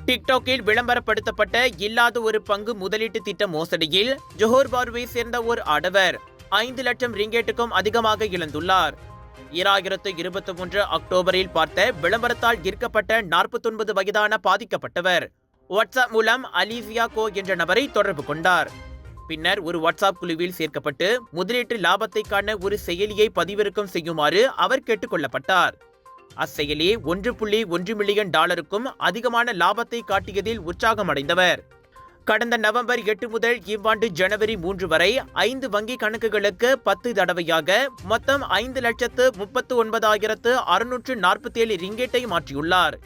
டிக்டாக்கில் விளம்பரப்படுத்தப்பட்ட இல்லாத ஒரு பங்கு முதலீட்டு திட்ட மோசடியில் ஜோஹர் பாருவை சேர்ந்த ஒரு ஆடவர் 5 லட்சம் ரிங்கேட்டுக்கும் அதிகமாக இழந்துள்ளார். 2023 அக்டோபரில் பார்த்த விளம்பரத்தால் ஈர்க்கப்பட்ட 49 வயதான பாதிக்கப்பட்டவர் வாட்ஸ்அப் மூலம் அலிசியா கோ என்ற நபரை தொடர்பு கொண்டார். பின்னர் ஒரு வாட்ஸ்அப் குழுவில் சேர்க்கப்பட்டு முதலீட்டு லாபத்தை காண ஒரு செயலியை பதிவிறக்கம் செய்யுமாறு அவர் கேட்டுக் கொள்ளப்பட்டார். அச்செயலி $1.1 மில்லியன் அதிகமான லாபத்தை காட்டியதில் உற்சாகமடைந்தவர் கடந்த நவம்பர் 8 முதல் இவ்வாண்டு ஜனவரி 3 வரை 5 வங்கி கணக்குகளுக்கு 10 தடவையாக மொத்தம் 5,39,647 ரிங்கேட்டை மாற்றியுள்ளார்.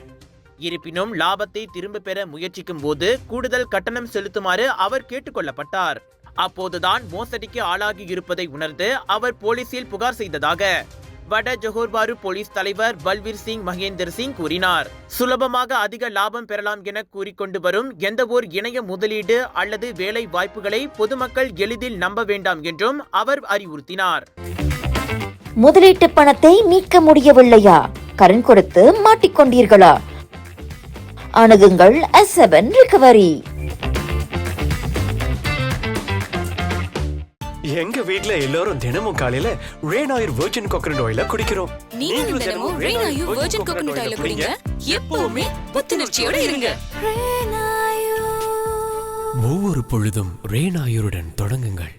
இருப்பினும் லாபத்தை திரும்ப பெற முயற்சிக்கும் போது கூடுதல் கட்டணம் செலுத்துமாறு அவர் கேட்டுக் கொள்ளப்பட்டார். அப்போதுதான் மோசடிக்கு ஆளாகி இருப்பதை உணர்ந்து அவர் போலீசில் புகார் செய்ததாக வட ஜோஹர் பாரு போலீஸ் தலைவர் பல்வீர் சிங் மகேந்தர் சிங் கூறினார். சுலபமாக அதிக லாபம் பெறலாம் என கூறிக்கொண்டு வரும் எந்த ஒரு இணைய முதலீடு அல்லது வேலை வாய்ப்புகளை பொதுமக்கள் எளிதில் நம்ப வேண்டாம் என்றும் அவர் அறிவுறுத்தினார். முதலீட்டு பணத்தை மீட்க முடியவில்லையா? கடன் கொடுத்து மாட்டிக்கொண்டீர்களா? அணுகுங்கள் S7 ரிகவரி. எங்க வீட்ல எல்லாரும் தினமும் காலையில ரெயின் ஆயில் வெர்ஜின் கோகனட் ஆயில குடிக்கிறோம். நீங்களும் தினமும் ரெயின் ஆயில் வெர்ஜின் கோகனட் ஆயில குடிங்க. எப்பவுமே புத்துணர்ச்சியோட இருங்க. ஒவ்வொரு பொழுதும் ரெயின் ஆயிலுடன் தொடங்குங்கள்.